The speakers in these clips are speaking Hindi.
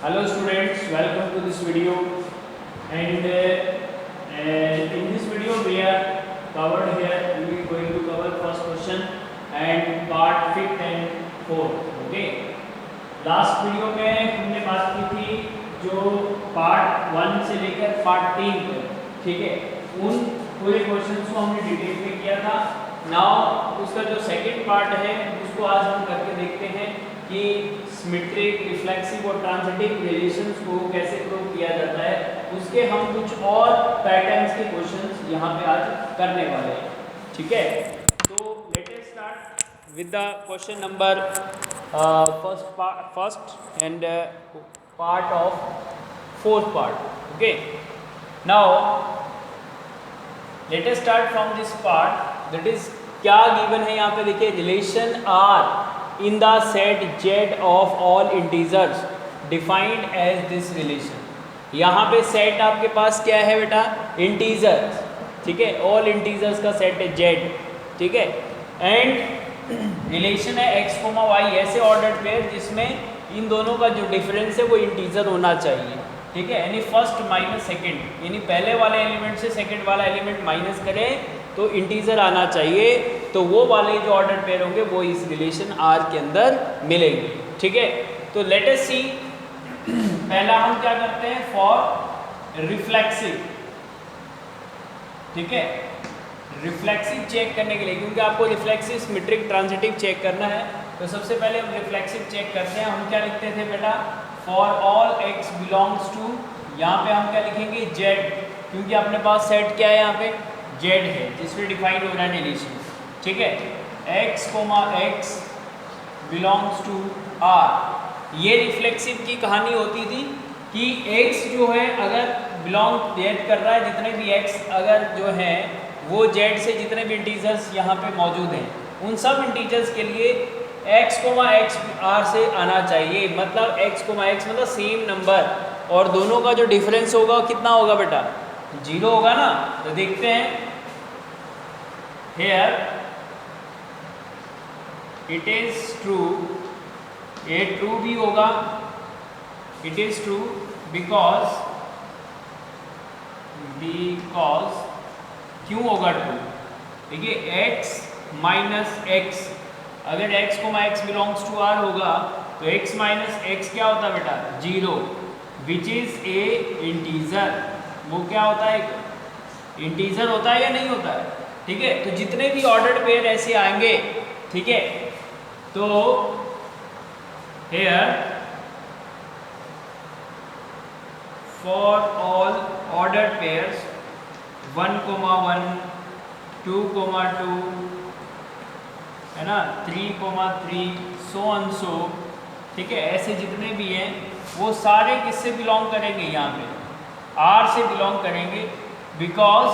Hello students, welcome to this video. And in this video we are covered here. We are going to cover first question and part 5th and 4th. Okay. Last video में हमने बात की थी जो पार्ट 1 से लेकर पार्ट 3 तक, ठीक है, उन पूरे क्वेश्चंस को हमने डिटेल में किया था। नाउ उसका जो सेकंड पार्ट है उसको आज हम करके देखते हैं कि सिमेट्रिक, रिफ्लेक्सिव और ट्रांजिटिव रिलेशंस को कैसे प्रूव किया जाता है। उसके हम कुछ और पैटर्न्स के क्वेश्चंस यहाँ पे आज करने वाले हैं, ठीक है। तो let us start with the question number first and part of fourth part. Okay, now let us start from this part. That is क्या गिवन है यहाँ पे, देखिए, relation are in the set z of all integers defined as this relation। यहाँ पे सेट आपके पास क्या है बेटा, इंटीजर्स, ठीक है, ऑल इंटीजर्स का सेट है z, ठीक है। एंड रिलेशन है x, y, ऐसे ऑर्डर्ड पेयर जिसमें इन दोनों का जो डिफरेंस है वो इंटीजर होना चाहिए, ठीक है। यानी फर्स्ट माइनस सेकेंड, यानी पहले वाले एलिमेंट से सेकेंड वाला एलिमेंट माइनस करें तो इंटीजर आना चाहिए। तो वो वाले जो ऑर्डर पेयर होंगे वो इस रिलेशन R के अंदर मिलेंगे, ठीक है। तो लेट अस सी, पहला हम क्या करते हैं, फॉर रिफ्लेक्सिव, ठीक है, रिफ्लेक्सिव चेक करने के लिए, क्योंकि आपको रिफ्लेक्सिव, सिमेट्रिक, ट्रांजिटिव चेक करना है। तो सबसे पहले हम रिफ्लेक्सिव चेक करते हैं। हम क्या लिखते थे बेटा, for all x belongs to, यहाँ पे हम क्या लिखेंगे, z, क्योंकि अपने पास सेट क्या है यहाँ पे, z है, जिसमें डिफाइन हो रहा है रिलेशन, ठीक है। x, x belongs to r। ये रिफ्लेक्सिव की कहानी होती थी कि x जो है अगर बिलोंग z कर रहा है, जितने भी x अगर जो है वो z से जितने भी इंटीजर्स यहाँ पे मौजूद हैं उन सब इंटीजर्स के लिए x, x r से आना चाहिए। मतलब x, x मतलब सेम नंबर, और दोनों का जो डिफरेंस होगा कितना होगा बेटा, 0 होगा ना। तो देखते हैं, here it is true, ये ट्रू भी होगा, it is true because क्यों होगा ट्रू, देखिए x माइनस x, अगर x, x belongs to r होगा तो x माइनस x क्या होता है बेटा, 0, विच इज ए इंटीजर। वो क्या होता है, इंटीजर होता है या नहीं होता है, ठीक है। तो जितने भी ऑर्डर्ड पेयर ऐसे आएंगे, ठीक है, तो here for all ordered pairs 1, 1, 2, 2 है ना, 3, 3 so on so, ठीक है, ऐसे जितने भी हैं वो सारे किससे बिलोंग करेंगे, यहाँ पे R से बिलोंग करेंगे, बिकॉज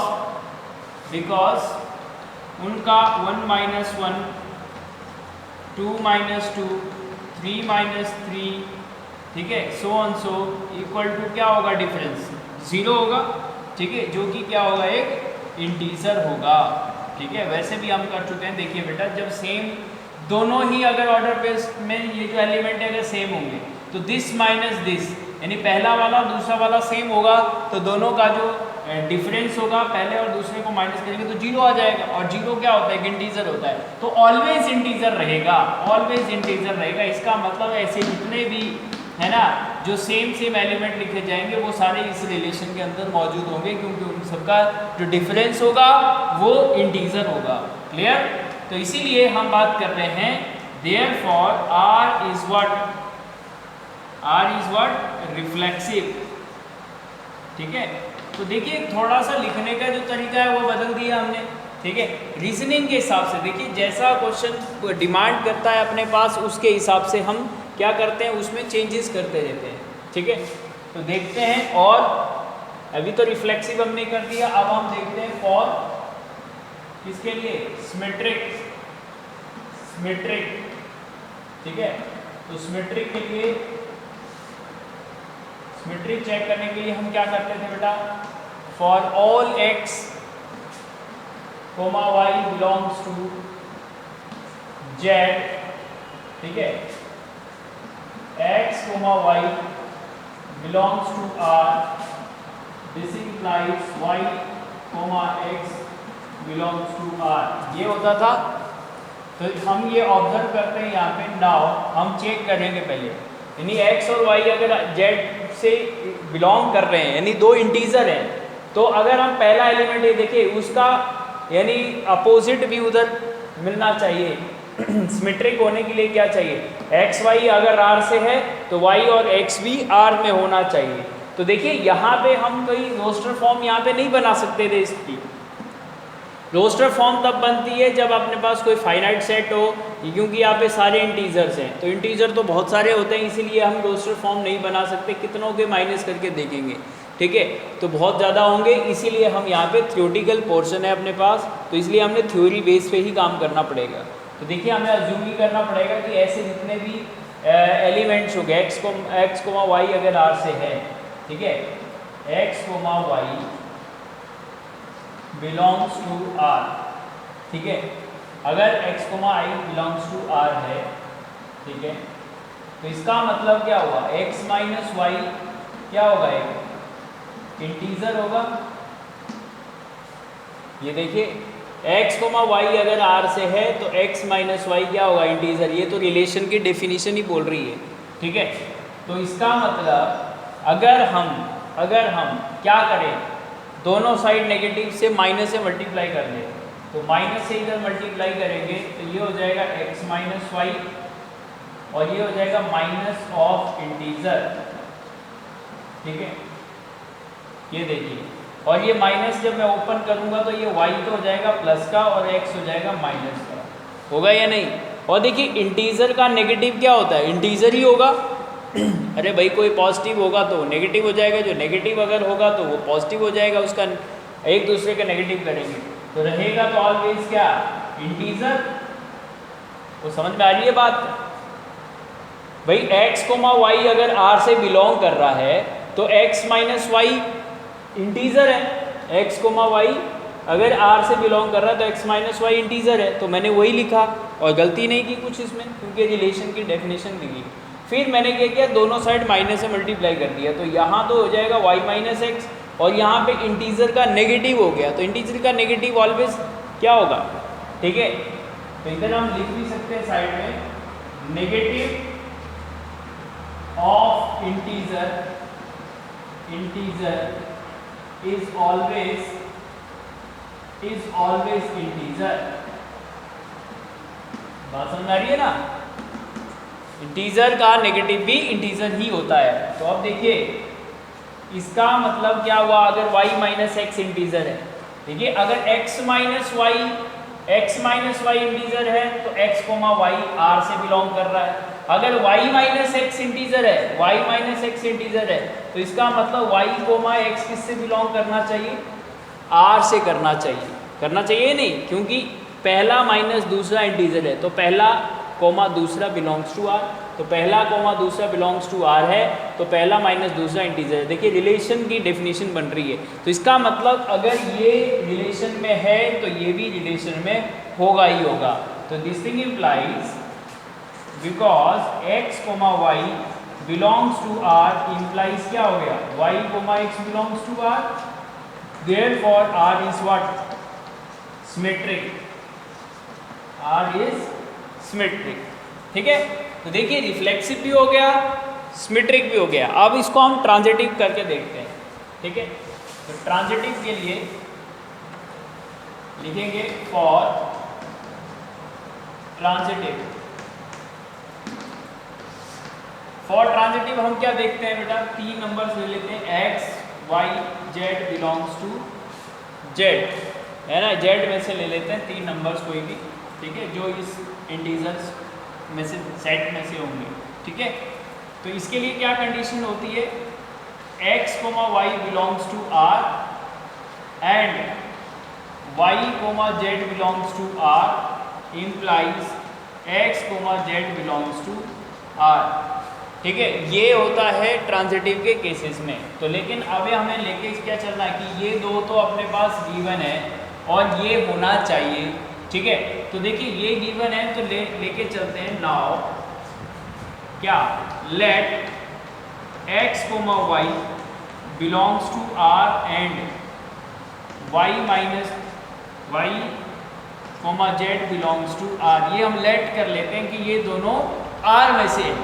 उनका 1 माइनस 1, 2 माइनस 2, 3 माइनस 3, ठीक है, so on so, equal to क्या होगा, डिफरेंस 0 होगा, ठीक है, जो कि क्या होगा, एक इंटीजर होगा, ठीक है। वैसे भी हम कर चुके हैं, देखिए बेटा, जब सेम दोनों ही अगर ऑर्डर बेस में ये जो एलिमेंट है अगर सेम होंगे तो दिस माइनस दिस, यानी पहला वाला दूसरा वाला सेम होगा तो दोनों का जो डिफरेंस होगा पहले और दूसरे को माइनस करेंगे तो 0 आ जाएगा, और 0 क्या होता है, इंटीजर होता है। तो ऑलवेज इंटीजर रहेगा, ऑलवेज इंटीजर रहेगा। इसका मतलब ऐसे जितने भी है ना जो सेम एलिमेंट लिखे जाएंगे वो सारे इस रिलेशन के अंदर मौजूद होंगे, क्योंकि उन सबका जो डिफरेंस होगा वो इंटीजर होगा। क्लियर। तो इसीलिए हम बात कर रहे हैं therefore R is what, reflexive, ठीक है। तो देखिए थोड़ा सा लिखने का जो तरीका है वो बदल दिया हमने, ठीक है, रीजनिंग के हिसाब से। देखिए जैसा क्वेश्चन डिमांड करता है अपने पास उसके हिसाब से हम क्या करते हैं, उसमें चेंजेस करते रहते हैं, ठीक है। तो देखते हैं, और अभी तो रिफ्लेक्सिव हमने कर दिया, अब हम देखते हैं फॉर किसके लिए, सिमेट्रिक, ठीक है। तो सिमेट्रिक के लिए, सिमेट्रिक चेक करने के लिए हम क्या करते थे बेटा, for all x, y belongs to z, ठीक है, x, y belongs to R, this implies y, x belongs to R. ये होता था। तो हम ये ऑब्जर्व करते हैं यहाँ पे। नाउ हम चेक करेंगे पहले, यानी x और y अगर z से बिलोंग कर रहे हैं, यानी दो इंटीजर हैं, तो अगर हम पहला एलिमेंट ये देखिए, उसका यानी अपोजिट भी उधर मिलना चाहिए। सिमेट्रिक होने के लिए क्या चाहिए, एक्स वाई अगर आर से है तो वाई और एक्स भी आर में होना चाहिए। तो देखिए यहाँ पे हम कोई रोस्टर फॉर्म यहाँ पे नहीं बना सकते थे इसकी। रोस्टर फॉर्म तब बनती है जब अपने पास कोई फाइनाइट सेट हो, क्योंकि यहाँ पे सारे इंटीजर्स हैं। तो इंटीजर तो बहुत सारे होते हैं, इसीलिए हम रोस्टर फॉर्म नहीं बना सकते। कितनों के माइनस करके देखेंगे, ठीक है, तो बहुत ज़्यादा होंगे। इसीलिए हम यहाँ पे थ्योरेटिकल पोर्शन है अपने पास, तो इसलिए हमने थ्योरी बेस पे ही काम करना पड़ेगा। तो देखिए हमें अज्यूम ही करना पड़ेगा कि ऐसे जितने भी एलिमेंट्स हो गए, एक्स कोमा वाई अगर आर से है, ठीक है, X comma Y belongs to R, ठीक है, अगर x comma I belongs to R है, ठीक है, तो इसका मतलब क्या हुआ, x माइनस वाई क्या होगा, एक इंटीजर होगा। ये देखिए x कोमा वाई अगर r से है तो x माइनस वाई क्या होगा, इंटीजर। ये तो रिलेशन की डेफिनेशन ही बोल रही है, ठीक है। तो इसका मतलब अगर हम क्या करें, दोनों साइड नेगेटिव से माइनस से मल्टीप्लाई कर दें, तो माइनस से इधर मल्टीप्लाई करेंगे तो ये हो जाएगा x माइनस वाई, और ये हो जाएगा माइनस ऑफ इंटीजर, ठीक है। ये देखिए, और ये माइनस जब मैं ओपन करूंगा तो ये y तो हो जाएगा प्लस का और x हो जाएगा माइनस का, होगा या नहीं। और देखिए इंटीजर का नेगेटिव क्या होता है, इंटीजर ही होगा। अरे भाई कोई पॉजिटिव होगा तो नेगेटिव हो जाएगा, जो नेगेटिव अगर होगा तो वो पॉजिटिव हो जाएगा, उसका एक दूसरे का नेगेटिव करेंगे तो रहेगा तो ऑलवेज क्या, इंटीजर। वो समझ में आ रही है बात भाई। x कोमा वाई अगर r से बिलोंग कर रहा है तो x माइनस वाई इंटीजर है। x कोमा वाई अगर r से बिलोंग कर रहा है तो x माइनस वाई इंटीजर है। तो मैंने वही लिखा और गलती नहीं की कुछ इसमें, क्योंकि रिलेशन की डेफिनेशन लिखी। फिर मैंने क्या किया, दोनों साइड माइनस से मल्टीप्लाई कर दिया, तो यहाँ तो हो जाएगा y माइनस एक्स, और यहाँ पे इंटीजर का नेगेटिव हो गया, तो इंटीजर का नेगेटिव ऑलवेज क्या होगा, ठीक है। तो इधर हम लिख भी सकते हैं साइड में, negative of integer is always integer. बात समझ आ रही है ना, इंटीजर का नेगेटिव भी इंटीजर ही होता है। तो अब देखिए इसका मतलब क्या हुआ, अगर y माइनस एक्स इंटीजर है, देखिए अगर x माइनस वाई इंटीजर है तो x कोमा वाई r से बिलोंग कर रहा है। अगर y माइनस एक्स इंटीजर है, तो इसका मतलब y कोमा x किससे बिलोंग करना चाहिए, r से करना चाहिए नहीं, क्योंकि पहला माइनस दूसरा इंटीजर है, तो पहला कोमा दूसरा बिलोंग्स टू आर, तो पहला कोमा दूसरा बिलोंग्स टू आर है, तो पहला माइनस दूसरा इंटीजर है। देखिए रिलेशन की डेफिनेशन बन रही है, तो इसका मतलब अगर ये रिलेशन में है तो ये भी रिलेशन में होगा ही होगा। तो this thing implies because x comma Y belongs to R implies क्या हो गया, y comma x belongs to R, therefore r is what, symmetric, r is symmetric, ठीक है। तो देखिए रिफ्लेक्सिव भी हो गया, सिमेट्रिक भी हो गया। अब इसको हम ट्रांजिटिव करके देखते हैं, ठीक है। तो ट्रांजिटिव के लिए लिखेंगे फॉर ट्रांजिटिव हम क्या देखते हैं बेटा, 3 नंबर्स ले लेते हैं, x y z belongs to z, है ना, z में से ले लेते हैं 3 नंबर्स कोई भी, ठीक है, जो इस इंटीजर्स में से सेट में से होंगे, ठीक है। तो इसके लिए क्या कंडीशन होती है, x comma y belongs to r and y comma z belongs to r implies x comma z belongs to r, ठीक है। ये होता है ट्रांजिटिव के केसेस में। तो लेकिन अब हमें लेके क्या चलना है कि ये दो तो अपने पास गिवन है और ये होना चाहिए, ठीक है। तो देखिए ये गिवन है तो लेके चलते हैं। नाउ क्या, late x, y belongs to R and y minus y, z belongs to R, ये हम लेट कर लेते हैं कि ये दोनों R में से है,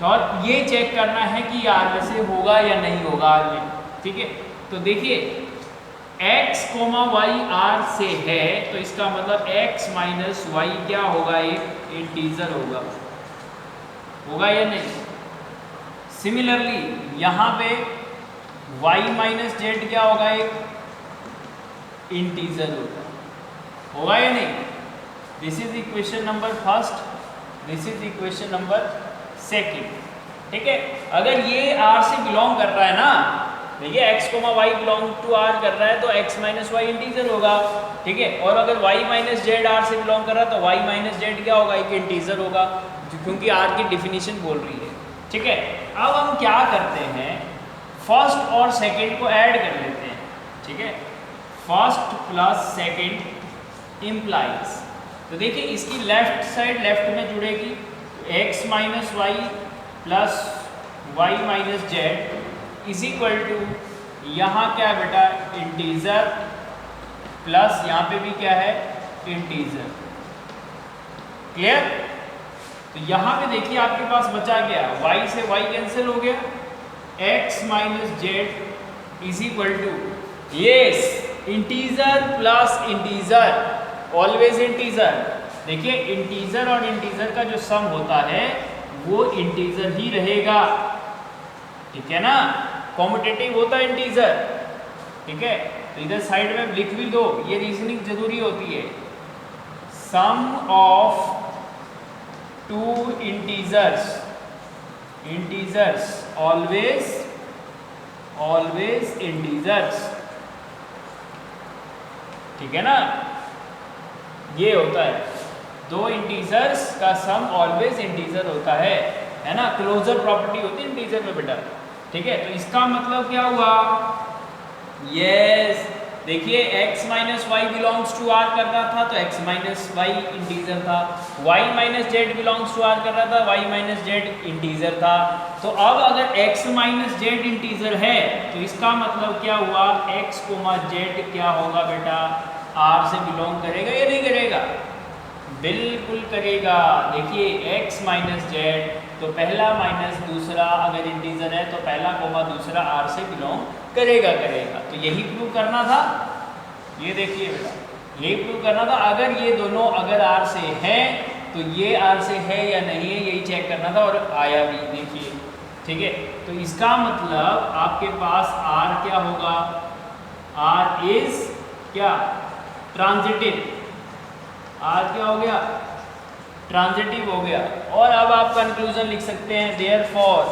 और ये चेक करना है कि R में से होगा या नहीं होगा R में, ठीक है। तो देखिए x, y R से है, तो इसका मतलब x माइनस y क्या होगा, एक इंटीजर होगा या नहीं। सिमिलरली यहाँ पे y माइनस जेड क्या होगा, एक इंटीजर होगा या नहीं। This is equation number first, this is equation number second, ठीक है। अगर ये R से बिलोंग कर रहा है ना, देखिए x, y belong to R कर रहा है तो x माइनस वाई इंटीजर होगा, ठीक है। और अगर y माइनस जेड R से बिलोंग कर रहा है तो y माइनस जेड क्या होगा, एक इंटीजर होगा, क्योंकि R की डिफिनीशन बोल रही है, ठीक है। अब हम क्या करते हैं, फर्स्ट और सेकंड को ऐड कर लेते हैं, ठीक है। फर्स्ट प्लस सेकंड इम्प्लाइज, तो देखिए इसकी लेफ्ट साइड लेफ्ट में जुड़ेगी, x minus Y plus Y minus Z is equal to, यहाँ क्या है बेटा, इंटीजर प्लस यहाँ पे भी क्या है, इंटीजर। क्लियर। तो यहाँ पे देखिए आपके पास बचा गया, y से y कैंसिल हो गया, x minus Z is equal to, yes integer plus integer, always integer. देखिए इंटीजर और इंटीजर का जो सम होता है वो इंटीजर ही रहेगा, ठीक है ना, कॉम्यूटेटिव होता है इंटीजर, ठीक है। तो इधर साइड में लिख भी दो, ये रीजनिंग जरूरी होती है। Sum of two integers, integers always integers, ठीक है ना, ये होता है, दो इंटीजर्स का सम ऑलवेज इंटीजर होता है ना, क्लोजर प्रॉपर्टी होती है इंटीजर में बेटा, ठीक है। तो इसका मतलब क्या हुआ, यस देखिए x minus Y belongs to R कर रहा था तो x माइनस वाई इंटीजर था, y minus Z belongs to R कर रहा था, y माइनस जेड इंटीजर था। तो अब अगर x माइनस जेड इंटीजर है तो इसका मतलब क्या हुआ, x, z क्या होगा बेटा, R से बिलोंग करेगा या नहीं करेगा, बिल्कुल करेगा। देखिए x माइनस जेड, तो पहला माइनस दूसरा अगर इंटीजर है तो पहला कोमा दूसरा R से बिलोंग करेगा। तो यही प्रूव करना था, ये देखिए बेटा यही प्रूव करना था। अगर ये दोनों अगर R से है तो ये R से है या नहीं है, यही चेक करना था, और आया भी, देखिए, ठीक है। तो इसका मतलब आपके पास R क्या होगा, R इज क्या, ट्रांजिटिव, R क्या हो गया, ट्रांजिटिव हो गया। और अब आप कंक्लूजन लिख सकते हैं, देयरफॉर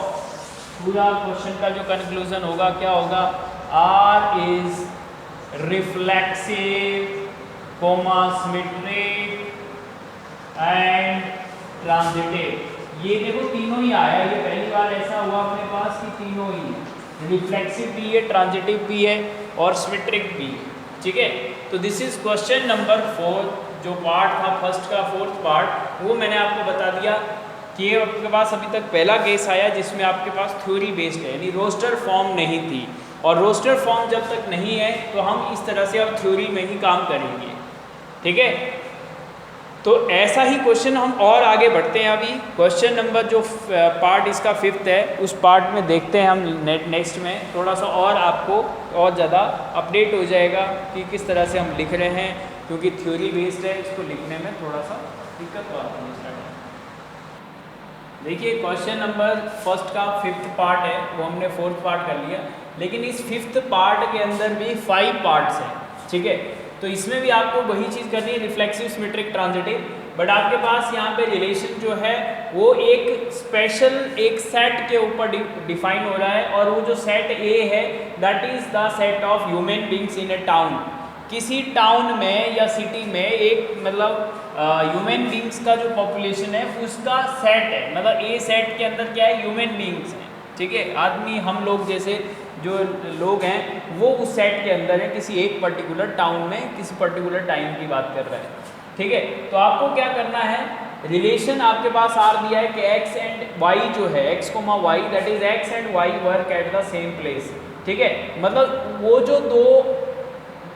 पूरा क्वेश्चन का जो कंक्लूजन होगा क्या होगा, R is reflexive, symmetric and transitive. ये देखो तीनों ही आया, ये पहली बार ऐसा हुआ अपने पास कि तीनों ही है, रिफ्लेक्सिव भी है, ट्रांजिटिव भी है और सिमेट्रिक भी है, ठीक है। तो दिस इज क्वेश्चन नंबर 4, जो पार्ट था फर्स्ट का, फोर्थ पार्ट, वो मैंने आपको बता दिया कि आपके पास अभी तक पहला केस आया जिसमें आपके पास थ्योरी बेस्ड है, यानी रोस्टर फॉर्म नहीं थी, और रोस्टर फॉर्म जब तक नहीं है तो हम इस तरह से अब थ्योरी में ही काम करेंगे, ठीक है। तो ऐसा ही क्वेश्चन हम और आगे बढ़ते हैं। अभी क्वेश्चन नंबर जो पार्ट इसका 5th है, उस पार्ट में देखते हैं हम नेक्स्ट में, थोड़ा सा और आपको और ज़्यादा अपडेट हो जाएगा कि किस तरह से हम लिख रहे हैं, क्योंकि थ्योरी बेस्ड है, इसको लिखने में थोड़ा सा दिक्कत आती है। देखिए क्वेश्चन नंबर फर्स्ट का 5th पार्ट है, वो हमने 4th पार्ट कर लिया, लेकिन इस 5th पार्ट के अंदर भी 5 पार्ट्स हैं, ठीक है। तो इसमें भी आपको वही चीज़ करनी है, रिफ्लेक्सिव, सिमेट्रिक, ट्रांजिटिव, बट आपके पास यहाँ पे रिलेशन जो है वो एक स्पेशल एक सेट के ऊपर डिफाइन हो रहा है, और वो जो सेट ए है that is the set of human beings in A town. किसी टाउन में या सिटी में एक मतलब ह्यूमन बींग्स का जो पॉपुलेशन है उसका सेट है, मतलब ए सेट के अंदर क्या है, ह्यूमन बींग्स हैं, ठीक है, आदमी, हम लोग जैसे जो लोग हैं वो उस सेट के अंदर है, किसी एक पर्टिकुलर टाउन में किसी पर्टिकुलर टाइम की बात कर रहे हैं, ठीक है। तो आपको क्या करना है, रिलेशन आपके पास आर दिया है कि एक्स एंड वाई जो है, X comma Y, that is X and Y work at the same place, ठीक है। मतलब वो जो दो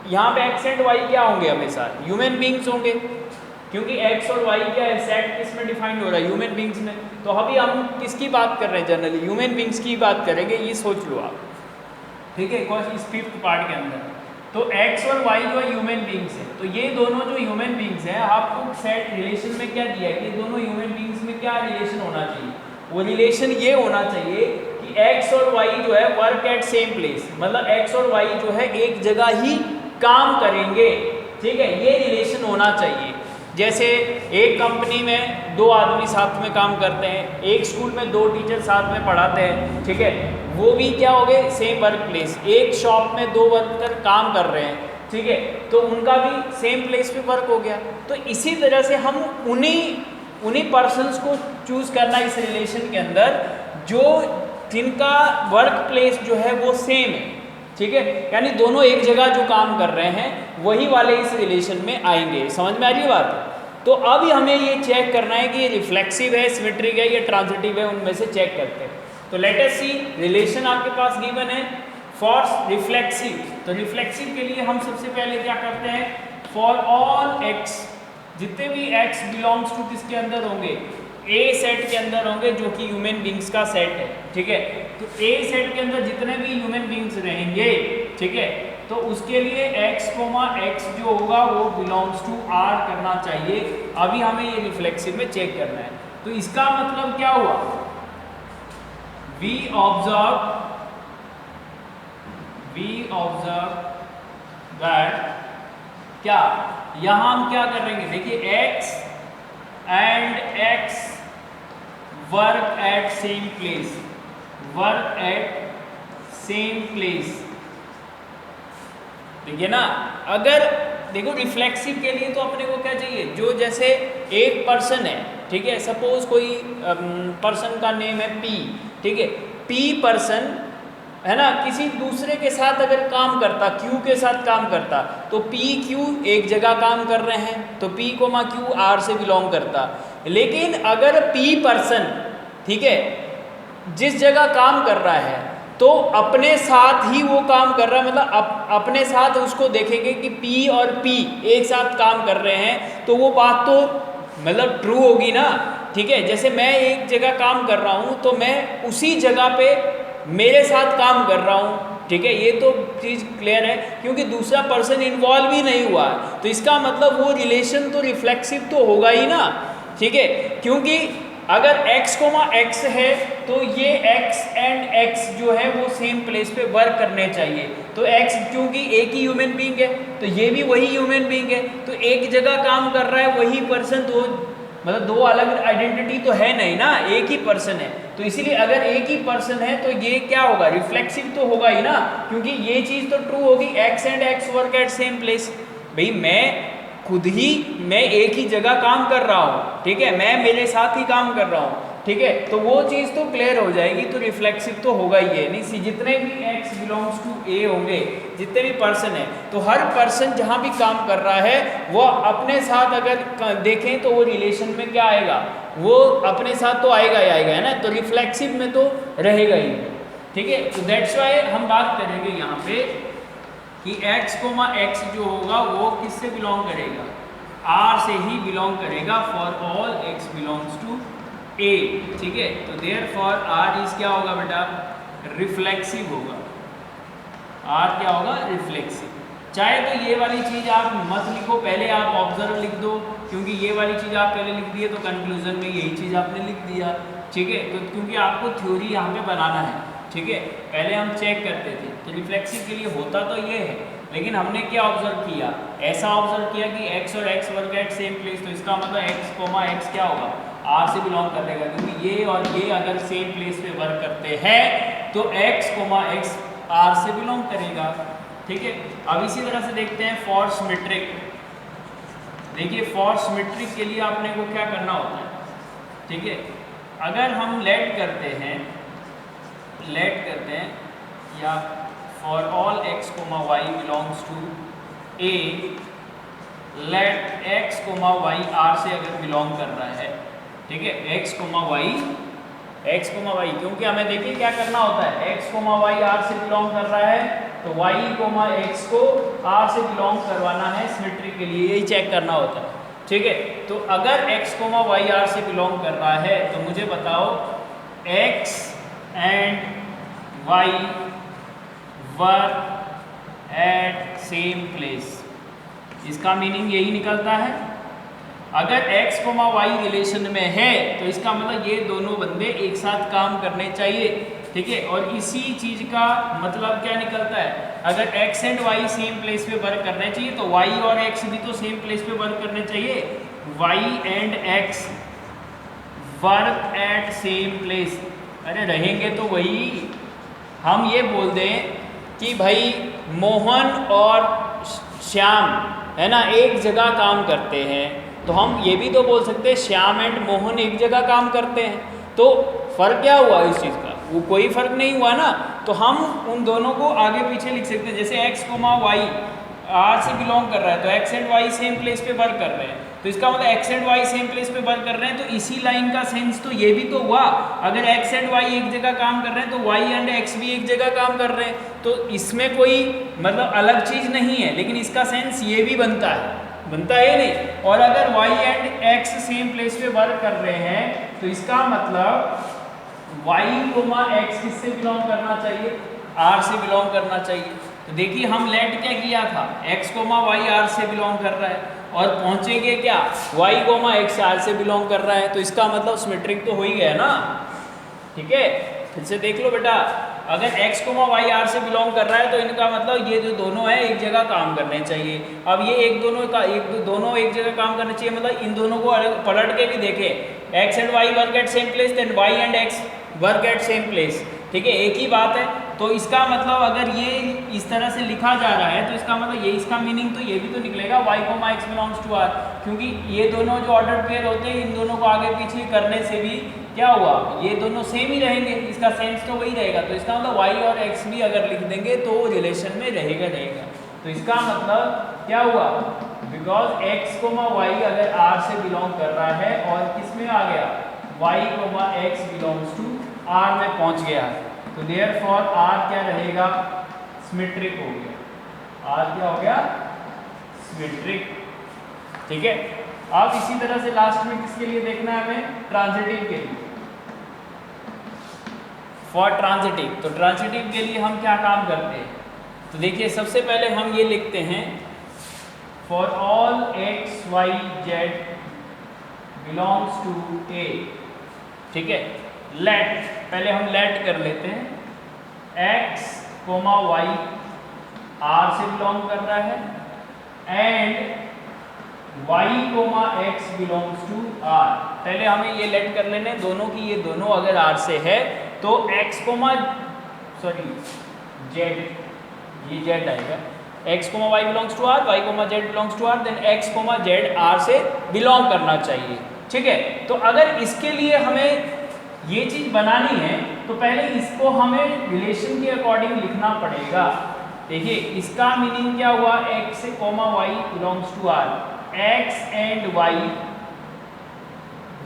यहाँ पे एक्स एंड वाई क्या होंगे, हमेशा ह्यूमन बींग्स होंगे, क्योंकि एक्स और वाई क्या है, सेट किस में डिफाइंड हो रहा है, ह्यूमन बींग्स में। तो अभी हम किसकी बात कर रहे हैं, जनरली ह्यूमन बींग्स की बात करेंगे, ये सोच लो आप, ठीक है, इस 5th पार्ट के अंदर। तो x और y जो ह्यूमन बींग्स है, तो ये दोनों जो ह्यूमन बींग्स हैं, आपको सेट रिलेशन में क्या दिया है कि दोनों ह्यूमन बींग्स में क्या रिलेशन होना चाहिए, वो रिलेशन ये होना चाहिए कि x और y जो है वर्क एट सेम प्लेस, मतलब x और y जो है एक जगह ही काम करेंगे, ठीक है, ये रिलेशन होना चाहिए। जैसे एक कंपनी में 2 आदमी साथ में काम करते हैं, एक स्कूल में 2 टीचर साथ में पढ़ाते हैं, ठीक है, वो भी क्या हो गए, सेम वर्क प्लेस। एक शॉप में 2 वर्कर काम कर रहे हैं, ठीक है, तो उनका भी सेम प्लेस पे वर्क हो गया। तो इसी तरह से हम उन्हीं पर्सन्स को चूज करना इस रिलेशन के अंदर जो जिनका वर्क प्लेस जो है वो सेम है, ठीक है, यानी दोनों एक जगह जो काम कर रहे हैं वही वाले इस रिलेशन में आएंगे। समझ में आ रही बात? तो अब हमें ये चेक करना है कि ये रिफ्लेक्सिव है, सिमेट्रिक है या ट्रांजिटिव है, उनमें से चेक करते हैं। तो लेट अस सी, रिलेशन आपके पास गिवन है फॉर रिफ्लेक्सिव। तो रिफ्लेक्सिव के लिए हम सबसे पहले क्या करते हैं, फॉर ऑल एक्स, जितने भी एक्स बिलोंग्स टू किसके अंदर होंगे, ए सेट के अंदर होंगे, जो कि ह्यूमन बींग्स का सेट है, ठीक है। तो ए सेट के अंदर जितने भी ह्यूमन बींग्स रहेंगे, ठीक है, तो उसके लिए x, x जो होगा वो बिलोंग्स टू R करना चाहिए। अभी हमें ये रिफ्लेक्सिव में चेक करना है। तो इसका मतलब क्या हुआ, we observe that क्या, यहां हम क्या करेंगे, देखिए x and x work at same place, work at same place, देखिए ना। अगर देखो रिफ्लेक्सिव के लिए तो अपने को क्या चाहिए, जो जैसे एक पर्सन है, ठीक है, सपोज कोई पर्सन का नेम है P, ठीक है, P पर्सन है ना, किसी दूसरे के साथ अगर काम करता, Q के साथ काम करता, तो P Q एक जगह काम कर रहे हैं, तो P, Q R से बिलोंग करता। लेकिन अगर P पर्सन, ठीक है, जिस जगह काम कर रहा है तो अपने साथ ही वो काम कर रहा है, मतलब अपने साथ उसको देखेंगे कि P और P एक साथ काम कर रहे हैं, तो वो बात तो मतलब ट्रू होगी ना, ठीक है। जैसे मैं एक जगह काम कर रहा हूँ तो मैं उसी जगह पे मेरे साथ काम कर रहा हूँ, ठीक है, ये तो चीज़ क्लियर है, क्योंकि दूसरा पर्सन इन्वॉल्व ही नहीं हुआ है, तो इसका मतलब वो रिलेशन तो रिफ्लेक्सिव तो होगा ही ना, ठीक है। क्योंकि अगर x, x है तो ये x एंड x जो है वो सेम प्लेस पे वर्क करने चाहिए। तो x क्योंकि एक ही ह्यूमन बीइंग है, तो ये भी वही ह्यूमन बीइंग है, तो एक जगह काम कर रहा है वही पर्सन, तो मतलब 2 अलग आइडेंटिटी तो है नहीं ना, एक ही पर्सन है। तो इसीलिए अगर एक ही पर्सन है तो ये क्या होगा, रिफ्लेक्सिव तो होगा ही ना, क्योंकि ये चीज़ तो ट्रू होगी, x and x work at same place. भाई मैं एक ही जगह काम कर रहा हूँ, ठीक है, मैं मेरे साथ ही काम कर रहा हूँ, ठीक है, तो वो चीज़ तो क्लियर हो जाएगी, तो रिफ्लेक्सिव तो होगा ही है। नहीं, जितने भी x बिलोंग्स टू A होंगे, जितने भी पर्सन है, तो हर पर्सन जहाँ भी काम कर रहा है वो अपने साथ अगर देखें तो वो रिलेशन में क्या आएगा, वो अपने साथ तो आएगा ही आएगा, है ना, तो रिफ्लेक्सिव में तो रहेगा ही, ठीक है। तो दैट्स वाई हम बात करेंगे यहाँ पे कि x, x जो होगा वो किससे बिलोंग करेगा, R से ही बिलोंग करेगा, for all x belongs to A, ठीक है। तो देयर फॉर R इज क्या होगा बेटा, रिफ्लेक्सिव होगा, R क्या होगा, रिफ्लेक्सिव। चाहे तो ये वाली चीज़ आप मत लिखो, पहले आप ऑब्जर्व लिख दो, क्योंकि ये वाली चीज़ आप पहले लिख दिए तो कंक्लूजन में यही चीज़ आपने लिख दिया, ठीक है। तो क्योंकि आपको थ्योरी यहाँ पे बनाना है, ठीक है, पहले हम चेक करते थे, तो रिफ्लेक्सिव के लिए होता तो ये है, लेकिन हमने क्या ऑब्जर्व किया, ऐसा ऑब्जर्व किया कि x और x work at same place, तो इसका मतलब x, x क्या होगा, R से बिलोंग करेगा, क्योंकि ये और ये अगर सेम प्लेस पे वर्क करते हैं तो x, x R से बिलोंग करेगा, ठीक है। अब इसी तरह से देखते हैं फॉर सिमेट्रिक। देखिए फॉर सिमेट्रिक के लिए आपने को क्या करना होता है, ठीक है, अगर हम लेट करते हैं या for all x, y belongs to A, let x, y r से अगर बिलोंग कर रहा है, ठीक है, x, y, क्योंकि हमें देखिए क्या करना होता है, x, y r से बिलोंग कर रहा है तो y, x को r से बिलोंग करवाना है सिमेट्री के लिए, यही चेक करना होता है, ठीक है। तो अगर x, y r से बिलोंग कर रहा है तो मुझे बताओ x and y were at same place, इसका मीनिंग यही निकलता है। अगर x, y रिलेशन में है तो इसका मतलब ये दोनों बंदे एक साथ काम करने चाहिए, ठीक है। और इसी चीज का मतलब क्या निकलता है, अगर x and y same place पे वर्क करने चाहिए तो y और x भी तो सेम प्लेस पे वर्क करने चाहिए। y and x work at same place, अरे रहेंगे तो वही। हम ये बोल दें कि भाई मोहन और श्याम है ना एक जगह काम करते हैं, तो हम ये भी तो बोल सकते हैं श्याम एंड मोहन एक जगह काम करते हैं, तो फर्क क्या हुआ इस चीज़ का, वो कोई फर्क नहीं हुआ ना। तो हम उन दोनों को आगे पीछे लिख सकते हैं, जैसे x, y r से बिलोंग कर रहा है तो x and y same place पे वर्क कर रहे हैं, तो इसका मतलब x and y same place पे वर्क कर रहे हैं, तो इसी लाइन का सेंस तो ये भी तो हुआ। अगर x एंड y एक जगह काम कर रहे हैं तो y एंड x भी एक जगह काम कर रहे हैं, तो इसमें कोई मतलब अलग चीज़ नहीं है, लेकिन इसका सेंस ये भी बनता है नहीं। और अगर y and x same place पे वर्क कर रहे हैं तो इसका मतलब y, x किससे बिलोंग करना चाहिए, r से बिलोंग करना चाहिए। तो देखिए हम लेट क्या किया था, x, y r से बिलोंग कर रहा है और पहुंचेंगे क्या, y, x r से बिलोंग कर रहा है, तो इसका मतलब सिमेट्रिक तो हो ही गया ना, ठीक है। फिर से देख लो बेटा, अगर x, y r से बिलोंग कर रहा है तो इनका मतलब ये जो दोनों है एक जगह काम करने चाहिए। अब ये दोनों एक जगह काम करने चाहिए, मतलब इन दोनों को पलट के भी देखें, x and y work at same place, then y and x work at same place, ठीक है, एक ही बात है। तो इसका मतलब अगर ये इस तरह से लिखा जा रहा है तो इसका मतलब ये, इसका मीनिंग तो ये भी तो निकलेगा y, x belongs to r, क्योंकि ये दोनों जो ऑर्डर पेयर होते हैं इन दोनों को आगे पीछे करने से भी क्या हुआ, ये दोनों सेम ही रहेंगे, इसका सेंस तो वही रहेगा। तो इसका मतलब y और x भी अगर लिख देंगे तो रिलेशन में रहेगा। तो इसका मतलब क्या हुआ, बिकॉज x, y अगर r से बिलोंग कर रहा है और किस में आ गया, y, x belongs to r में पहुंच गया, तो देयरफॉर r क्या रहेगा, सिमेट्रिक हो गया, r क्या हो गया, सिमेट्रिक, ठीक है। अब इसी तरह से लास्ट में किसके लिए देखना है हमें, ट्रांजिटिव के लिए, फॉर ट्रांजिटिव। तो ट्रांजिटिव के लिए हम क्या काम करते हैं, तो देखिए सबसे पहले हम ये लिखते हैं, for all x, y, z belongs to a, ठीक है। लेट, पहले हम लेट कर लेते हैं, x, y r से बिलोंग कर रहा है and y, x belongs to r। पहले हमें ये लेट कर लेने दोनों की, ये दोनों अगर r से है तो x, z, ये z आएगा, x, y belongs to r, y, z belongs to r, then x, z r से बिलोंग करना चाहिए, ठीक है। तो अगर इसके लिए हमें ये चीज बनानी है तो पहले इसको हमें रिलेशन के अकॉर्डिंग लिखना पड़ेगा। देखिए इसका मीनिंग क्या हुआ, x, y belongs to r, x and y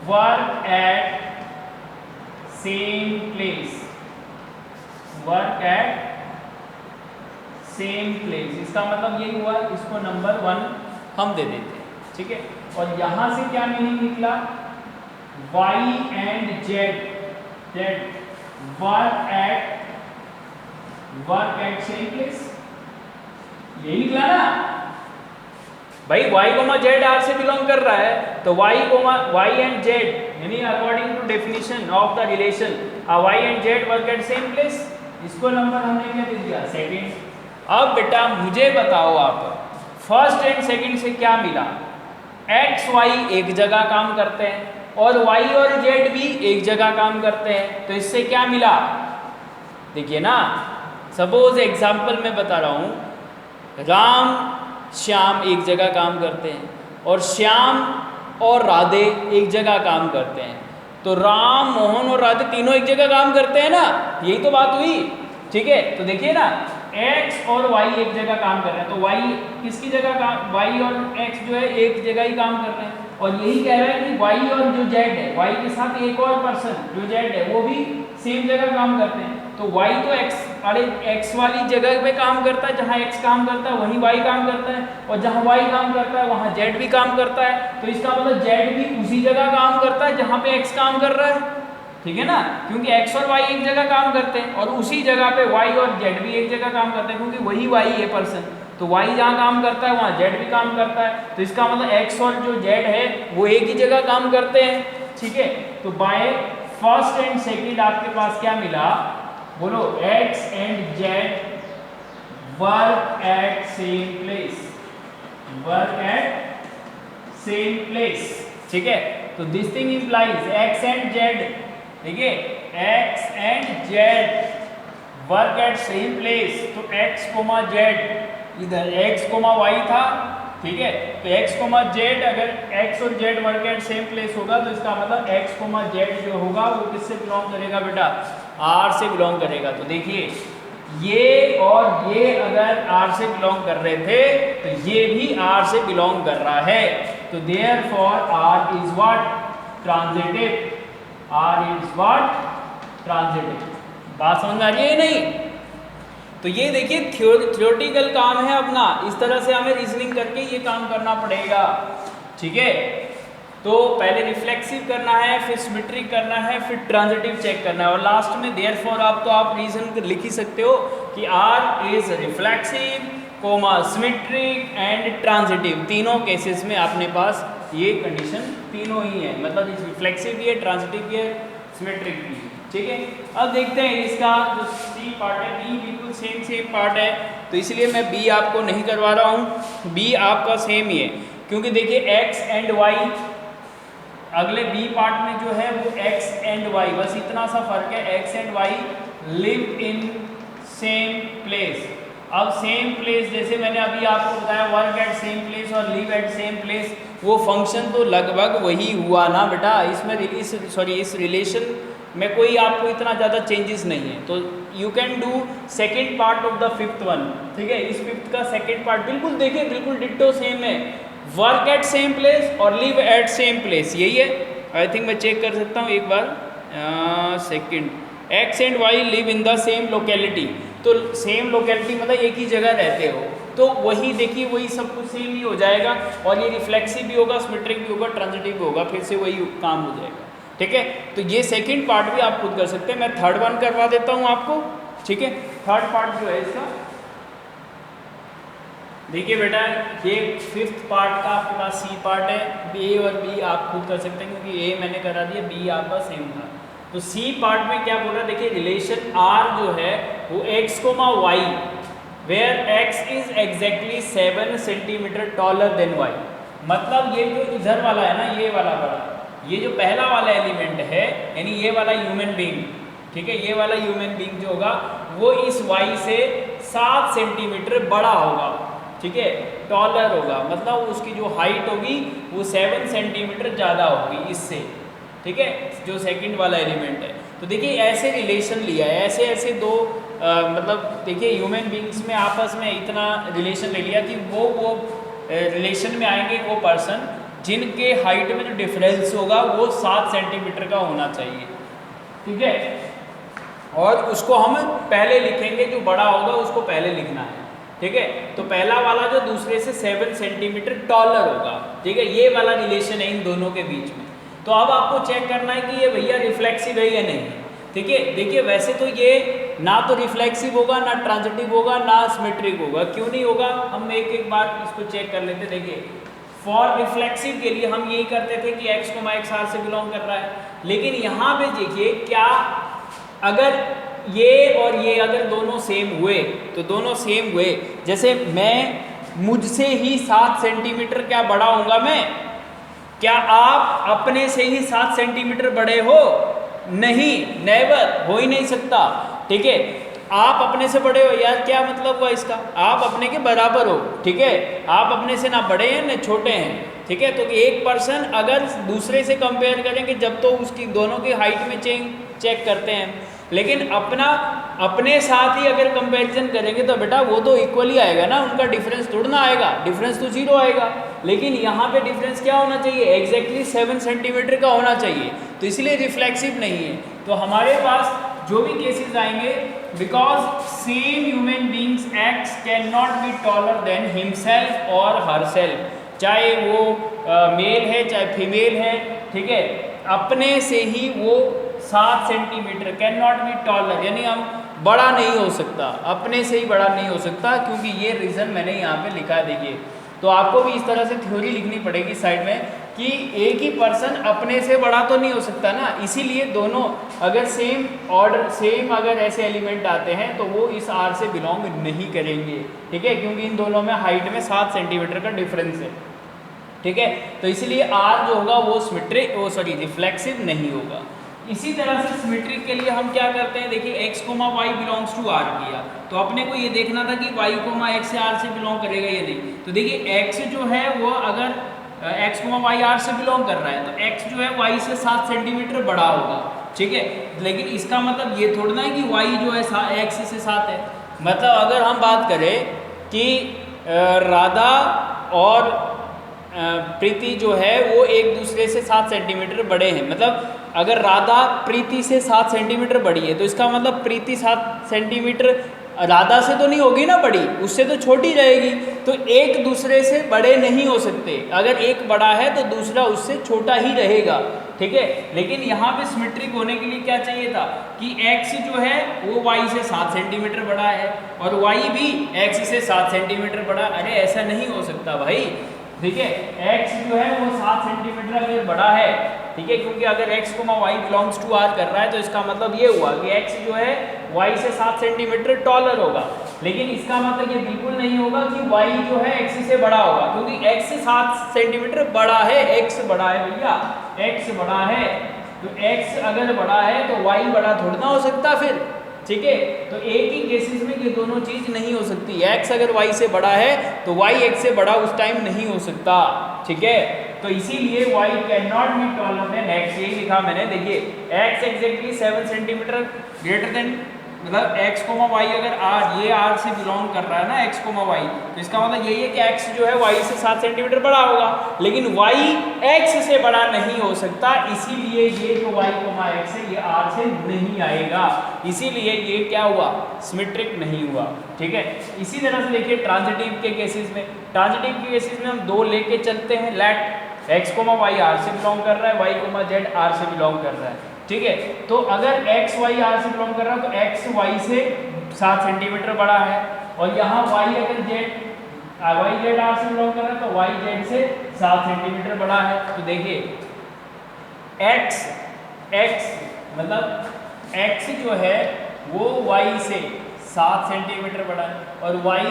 work at same place, work at same place, इसका मतलब यही हुआ, इसको नंबर 1 हम दे देते हैं, ठीक है। और यहां से क्या मीनिंग निकला, y and z work at same place, यही निकला ना भाई। y, z r से बिलोंग कर रहा है तो y एंड z यानी according to definition of the relation y and z work at same place, इसको नंबर हमने क्या दे दिया, सेकंड। अब बेटा मुझे बताओ आप, फर्स्ट एंड सेकंड से क्या मिला, x, y एक जगह काम करते हैं और y और z भी एक जगह काम करते हैं, तो इससे क्या मिला, देखिए ना, सपोज एग्जाम्पल मैं बता रहा हूँ, राम श्याम एक जगह काम करते हैं और श्याम और राधे एक जगह काम करते हैं, तो राम, मोहन और राधे तीनों एक जगह काम करते हैं ना, यही तो बात हुई, ठीक है। तो देखिए ना, x और y एक जगह काम कर रहे हैं, तो y किसकी जगह काम, y और x जो है एक जगह ही काम कर रहे हैं, और यही कह रहा है कि y और जो z है, y के साथ एक और पर्सन जो z है वो भी सेम जगह काम करते हैं। तो y तो x वाली जगह पे काम करता है, जहाँ x काम करता है वहीं y काम करता है, और जहाँ y काम करता है वहाँ z भी काम करता है। तो इसका मतलब z भी उसी जगह काम करता है जहाँ पे x काम कर रहा है, ठीक है ना, क्योंकि x और y एक जगह काम करते हैं, और उसी जगह पे y और z भी एक जगह काम करते हैं, क्योंकि वही y है पर्सन, तो y जहाँ काम करता है वहाँ z भी काम करता है। तो इसका मतलब x और जो z है वो एक ही जगह काम करते हैं, ठीक है। तो बाय फर्स्ट एंड सेकंड आपके पास क्या मिला, बोलो, x and z work at same place, work at same place, ठीक है। तो this thing implies x and z, ठीक है, x and z work at same place. तो x, z, इधर x, y था, ठीक है। तो x, z, अगर x और z work at same place होगा तो इसका मतलब x, z जो होगा वो किससे बिलोंग करेगा बेटा, R से बिलोंग करेगा। तो देखिए ये और ये अगर R से बिलोंग कर रहे थे तो ये भी R से बिलोंग कर रहा है, तो therefore R is what, transitive, R is what, transitive. बात समझ में आ रही है नहीं? तो ये देखिए थ्योरेटिकल काम है अपना, इस तरह से हमें रीजनिंग करके ये काम करना पड़ेगा, ठीक है। तो पहले रिफ्लेक्सिव करना है, फिर सिमेट्रिक करना है, फिर ट्रांजिटिव चेक करना है, और लास्ट में देयरफॉर आप रीजन लिख ही सकते हो कि R is reflexive, symmetric and transitive. तीनों केसेस में अपने पास ये कंडीशन तीनों ही है, मतलब रिफ्लेक्सिव भी है, ट्रांजिटिव भी है, सिमेट्रिक भी है, ठीक है। अब देखते हैं इसका जो सी पार्ट है, बी बिल्कुल सेम पार्ट है, तो इसलिए मैं बी आपको नहीं करवा रहा हूँ, बी आपका सेम ही है, क्योंकि देखिए x एंड y, अगले बी पार्ट में जो है वो x एंड y, बस इतना सा फर्क है, x and y live in same place. अब सेम प्लेस, जैसे मैंने अभी आपको बताया वर्क एट सेम प्लेस और लिव एट सेम प्लेस, वो फंक्शन तो लगभग वही हुआ ना बेटा, इसमें इस रिलेशन में कोई आपको इतना ज़्यादा चेंजेस नहीं है। तो you can do second part of the fifth one, ठीक है। इस फिफ्थ का सेकेंड पार्ट बिल्कुल देखिए, बिल्कुल डिट्टो सेम है, वर्क एट सेम प्लेस और लिव एट सेम प्लेस, यही है। आई थिंक मैं चेक कर सकता हूँ एक बार, second, X and Y live in the same locality, तो सेम लोकेलिटी मतलब एक ही जगह रहते हो, तो वही देखिए वही सब कुछ सेम ही हो जाएगा, और ये रिफ्लेक्सिव भी होगा, सिमेट्रिक भी होगा, ट्रांजिटिव भी होगा, फिर से वही काम हो जाएगा, ठीक है। तो ये सेकंड पार्ट भी आप खुद कर सकते हैं, मैं थर्ड वन करवा देता हूँ आपको, ठीक है। थर्ड पार्ट जो है इसका, देखिए बेटा, ये फिफ्थ पार्ट का आपके पास सी पार्ट है, ए और बी आप खुद कर सकते हैं, क्योंकि ए मैंने करा दिया, बी आपका सेम था। तो सी पार्ट में क्या बोल रहा है, देखिए रिलेशन आर जो है वो x, y, where x is exactly 7 centimetre taller than y, मतलब ये जो इधर वाला है ना, ये वाला बड़ा, ये जो पहला वाला एलिमेंट है, यानी ये वाला ह्यूमन बीइंग, ठीक है, ये वाला ह्यूमन बीइंग जो होगा वो इस y से 7 सेंटीमीटर बड़ा होगा, ठीक है, टॉलर होगा, मतलब उसकी जो हाइट होगी वो 7 सेंटीमीटर ज़्यादा होगी इससे, ठीक है, जो सेकंड वाला एलिमेंट है। तो देखिए ऐसे रिलेशन लिया है, ऐसे दो मतलब देखिए ह्यूमन बीइंग्स में आपस में इतना रिलेशन ले लिया कि वो रिलेशन में आएंगे वो पर्सन जिनके हाइट में जो डिफरेंस होगा वो 7 सेंटीमीटर का होना चाहिए, ठीक है, और उसको हम पहले लिखेंगे, जो बड़ा होगा उसको पहले लिखना है, ठीक है। तो पहला वाला जो दूसरे से 7 सेंटीमीटर टॉलर होगा, ठीक है, ये वाला रिलेशन है इन दोनों के बीच में। तो अब आपको चेक करना है कि ये भैया रिफ्लेक्सिव है या नहीं, ठीक है। देखिए वैसे तो ये ना तो रिफ्लेक्सिव होगा, ना ट्रांजिटिव होगा, ना सिमेट्रिक होगा, क्यों नहीं होगा, हम एक एक बार इसको चेक कर लेते। देखिए फॉर रिफ्लेक्सिव के लिए हम यही करते थे कि x, x R से बिलोंग कर रहा है, लेकिन यहाँ पे देखिए क्या, अगर ये और ये अगर दोनों सेम हुए तो दोनों सेम हुए, जैसे मैं मुझसे ही 7 सेंटीमीटर क्या बड़ा होऊंगा मैं, क्या आप अपने से ही 7 सेंटीमीटर बड़े हो, नहीं, नेवर, हो ही नहीं सकता, ठीक है। आप अपने से बड़े हो यार, क्या मतलब हुआ इसका, आप अपने के बराबर हो, ठीक है, आप अपने से ना बड़े हैं ना छोटे हैं, ठीक है। तो एक पर्सन अगर दूसरे से कंपेयर करेंगे जब तो उसकी दोनों की हाइट में चेक करते हैं, लेकिन अपना अपने साथ ही अगर कंपैरिजन करेंगे तो बेटा वो तो इक्वली आएगा ना, उनका डिफरेंस थोड़ा ना आएगा, डिफरेंस तो 0 आएगा। लेकिन यहाँ पे डिफरेंस क्या होना चाहिए, एग्जैक्टली 7 सेंटीमीटर का होना चाहिए, तो इसलिए रिफ्लेक्सिव नहीं है। तो हमारे पास जो भी केसेस आएंगे, because same human beings x can not B taller than himself और हरसेल्फ, चाहे वो मेल है चाहे फीमेल है, ठीक है, अपने से ही वो 7 centimetre can not B taller, यानी हम बड़ा नहीं हो सकता, अपने से ही बड़ा नहीं हो सकता, क्योंकि ये रीज़न मैंने यहाँ पे लिखा है। देखिए, तो आपको भी इस तरह से थ्योरी लिखनी पड़ेगी साइड में कि एक ही पर्सन अपने से बड़ा तो नहीं हो सकता ना, इसीलिए दोनों अगर सेम ऑर्डर सेम अगर ऐसे एलिमेंट आते हैं तो वो इस आर से बिलोंग नहीं करेंगे, ठीक है, क्योंकि इन दोनों में हाइट में 7 सेंटीमीटर का डिफरेंस है, ठीक है। तो इसलिए आर जो होगा वो रिफ्लेक्सिव नहीं होगा। इसी तरह से सिमेट्रिक के लिए हम क्या करते हैं, देखिए x, y belongs to r किया, तो अपने को ये देखना था कि y, x से r से बिलोंग करेगा या नहीं। तो देखिए x जो है वो अगर x, y r से बिलोंग कर रहा है तो x जो है y से 7 सेंटीमीटर बड़ा होगा, ठीक है। लेकिन इसका मतलब ये थोड़ा ना है कि y जो है x से 7 है। मतलब अगर हम बात करें कि राधा और प्रीति जो है वो एक दूसरे से 7 सेंटीमीटर बड़े हैं, मतलब अगर राधा प्रीति से 7 सेंटीमीटर बड़ी है तो इसका मतलब प्रीति 7 सेंटीमीटर राधा से तो नहीं होगी ना बड़ी, उससे तो छोटी रहेगी, तो एक दूसरे से बड़े नहीं हो सकते। अगर एक बड़ा है तो दूसरा उससे छोटा ही रहेगा, ठीक है। लेकिन यहाँ पे सिमेट्रिक होने के लिए क्या चाहिए था कि x जो है वो y से 7 सेंटीमीटर बड़ा है और y भी x से 7 सेंटीमीटर बड़ा। अरे ऐसा नहीं हो सकता भाई, ठीक है। x जो है वो 7 सेंटीमीटर अगर बड़ा है, ठीक है, क्योंकि अगर x, y belongs to r कर रहा है तो इसका मतलब ये हुआ कि x जो है y से 7 सेंटीमीटर टॉलर होगा। लेकिन इसका मतलब ये बिल्कुल नहीं होगा कि y जो है x से बड़ा होगा, क्योंकि x से 7 सेंटीमीटर बड़ा है, x बड़ा है भैया, x बड़ा है, तो x अगर बड़ा है तो y बड़ा थोड़ा ना हो सकता फिर, ठीक है। तो एक ही केसेस में ये दोनों चीज नहीं हो सकती, x अगर y से बड़ा है तो y x से बड़ा उस टाइम नहीं हो सकता, ठीक है। तो इसीलिए y can not B taller than x, यही लिखा मैंने। देखिए x exactly 7 centimetre greater than, मतलब x, y अगर r ये r से बिलोंग कर रहा है ना x, y, तो इसका मतलब यही है कि x जो है y से 7 सेंटीमीटर बड़ा होगा, लेकिन y x से बड़ा नहीं हो सकता, इसीलिए ये जो y, x है ये r से नहीं आएगा, इसीलिए ये क्या हुआ, सिमेट्रिक नहीं हुआ, ठीक है। इसी तरह से देखिए ट्रांजिटिव के केसेस में, ट्रांजिटिव के केसेस में हम दो लेके चलते हैं, लेट x, y r से बिलोंग कर रहा है, y, z r से बिलोंग कर रहा है, ठीक है। तो अगर x, y r से बिलोंग कर रहा है तो x y से 7 सेंटीमीटर बड़ा है, और यहाँ y अगर z r से बिलोंग कर रहा है तो y z से 7 सेंटीमीटर बड़ा है। तो देखिए x मतलब x जो है वो y से 7 सेंटीमीटर बड़ा है और y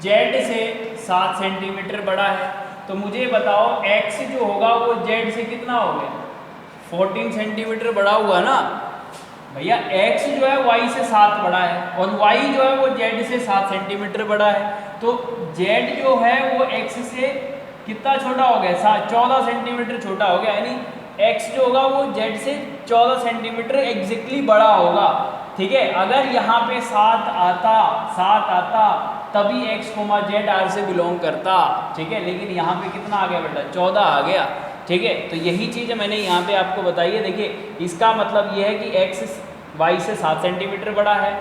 z से 7 सेंटीमीटर बड़ा है। तो मुझे बताओ x जो होगा वो z से कितना हो गया, 14 सेंटीमीटर बड़ा हुआ ना भैया। x जो है y से 7 बड़ा है और y जो है वो z से 7 सेंटीमीटर बड़ा है, तो z जो है वो x से कितना छोटा हो गया, 14 सेंटीमीटर छोटा हो गया, यानी x जो होगा वो z से 14 सेंटीमीटर एग्जैक्टली बड़ा होगा, ठीक है। अगर यहाँ पे 7 आता तभी x, z r से बिलोंग करता, ठीक है, लेकिन यहाँ पे कितना आ गया बेटा, 14 आ गया, ठीक है। तो यही चीज़ मैंने यहाँ पे आपको बताई है। देखिए इसका मतलब ये है कि x y से 7 सेंटीमीटर बड़ा है,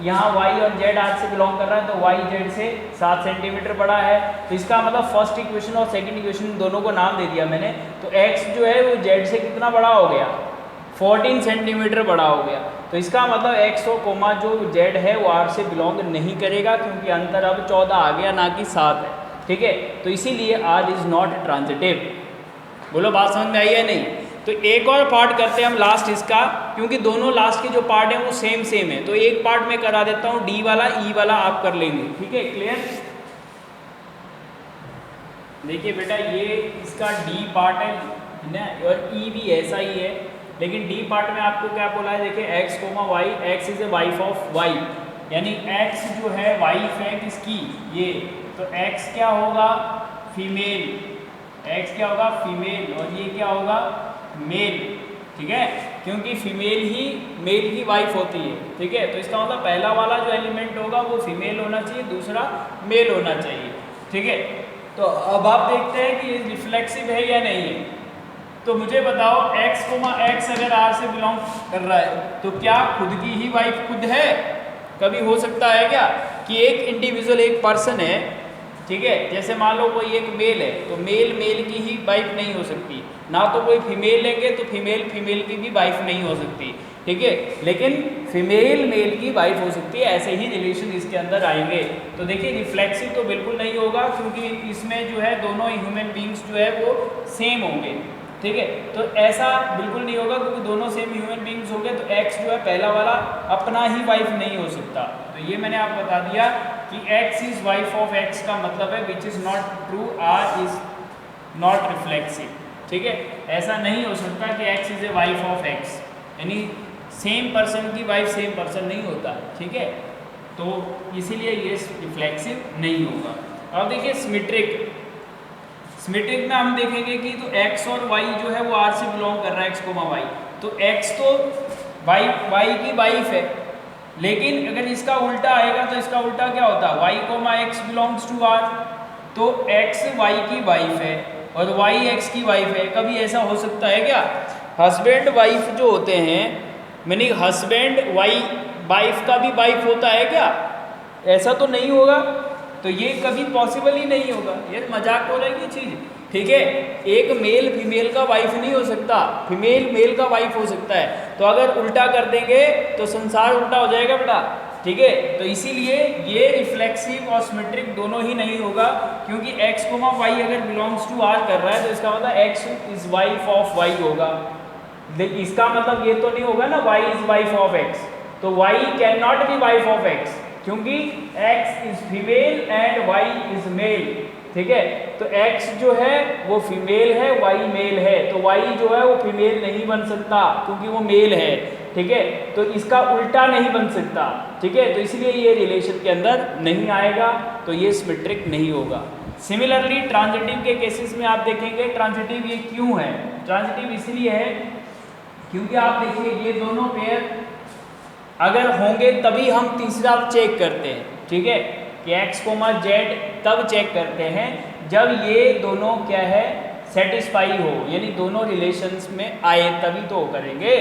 यहाँ y और z r से बिलोंग कर रहा है तो y z से 7 सेंटीमीटर बड़ा है। तो इसका मतलब फर्स्ट इक्वेशन और सेकंड इक्वेशन दोनों को नाम दे दिया मैंने। तो x जो है वो z से कितना बड़ा हो गया, 14 सेंटीमीटर बड़ा हो गया। तो इसका मतलब x और कोमा जो z है वो r से बिलोंग नहीं करेगा, क्योंकि अंतर अब 14 आ गया ना कि 7 है, ठीक है। तो इसीलिए r इज नॉट ट्रांजिटिव। बोलो बात समझ में आई है नहीं। तो एक और पार्ट करते हैं हम लास्ट इसका, क्योंकि दोनों लास्ट के जो पार्ट हैं वो सेम है। तो एक पार्ट मैं करा देता हूँ, डी वाला ई वाला आप कर लेंगे, ठीक है, क्लियर। देखिए बेटा ये इसका डी पार्ट है ना, और ई भी ऐसा ही है, लेकिन डी पार्ट में आपको क्या बोला है, देखिए x, y, x is a wife of y, यानी x जो है वाइफ है किसकी, ये, तो x क्या होगा, फीमेल, x क्या होगा फीमेल और ये क्या होगा मेल, ठीक है। क्योंकि फीमेल ही मेल की वाइफ होती है, ठीक है। तो इसका मतलब पहला वाला जो एलिमेंट होगा वो फीमेल होना चाहिए, दूसरा मेल होना चाहिए, ठीक है। तो अब आप देखते हैं कि ये रिफ्लेक्सिव है या नहीं है। तो मुझे बताओ x, x अगर R से बिलोंग कर रहा है तो क्या खुद की ही वाइफ खुद है? कभी हो सकता है क्या कि एक इंडिविजुअल, एक पर्सन है, ठीक है, जैसे मान लो कोई एक मेल है तो मेल मेल की ही वाइफ नहीं हो सकती, ना तो कोई फीमेल लेंगे तो फीमेल फीमेल की भी वाइफ नहीं हो सकती, ठीक है। लेकिन फीमेल मेल की वाइफ हो सकती है, ऐसे ही रिलेशन इसके अंदर आएंगे। तो देखिए रिफ्लेक्सिव तो बिल्कुल नहीं होगा क्योंकि इसमें जो है दोनों ह्यूमन बींग्स जो है वो सेम होंगे, ठीक है। तो ऐसा बिल्कुल नहीं होगा क्योंकि दोनों सेम ह्यूमन बींग्स हो गए तो x जो है पहला वाला अपना ही वाइफ नहीं हो सकता। तो ये मैंने आपको बता दिया कि x is wife of x का मतलब है which is not true, R is not reflexive, ठीक है। ऐसा नहीं हो सकता कि x is a wife of x, यानी सेम पर्सन की वाइफ सेम पर्सन नहीं होता, ठीक है। तो इसीलिए ये रिफ्लेक्सिव नहीं होगा। अब देखिए सिमेट्रिक में हम देखेंगे कि तो x और y जो है वो R से बिलोंग कर रहा है, x, y। तो x तो y की वाइफ है, लेकिन अगर इसका उल्टा आएगा तो इसका उल्टा क्या होता है, y, x belongs to R। तो x y की वाइफ है और y x की वाइफ है। कभी ऐसा हो सकता है क्या? हस्बैंड वाइफ जो होते हैं, मैंने हस्बैंड वाइफ का भी वाइफ होता है क्या? ऐसा तो नहीं होगा। तो ये कभी पॉसिबल ही नहीं होगा, ये मजाक हो रहा है ये चीज़, ठीक है। एक मेल फीमेल का वाइफ नहीं हो सकता, फीमेल मेल का वाइफ हो सकता है। तो अगर उल्टा कर देंगे तो संसार उल्टा हो जाएगा बेटा, ठीक है। तो इसीलिए ये रिफ्लेक्सिव और सिमेट्रिक दोनों ही नहीं होगा, क्योंकि x, y अगर बिलोंग्स टू R कर रहा है तो इसका मतलब x is wife of y होगा। इसका मतलब ये तो नहीं होगा ना y is wife of x, तो y can not B wife of x, क्योंकि x is female and y is male, ठीक है। तो x जो है वो फीमेल है, y मेल है, तो y जो है वो फीमेल नहीं बन सकता क्योंकि वो मेल है, ठीक है। तो इसका उल्टा नहीं बन सकता, ठीक है। तो इसलिए ये रिलेशन के अंदर नहीं आएगा, तो ये सिमेट्रिक नहीं होगा। सिमिलरली ट्रांजिटिव के केसेस में आप देखेंगे, ट्रांजिटिव ये क्यों है? ट्रांजिटिव इसलिए है क्योंकि आप देखिए ये दोनों पेयर अगर होंगे तभी हम तीसरा चेक करते हैं, ठीक है, कि x, z तब चेक करते हैं जब ये दोनों क्या है सेटिस्फाई हो, यानी दोनों रिलेशंस में आए तभी तो करेंगे।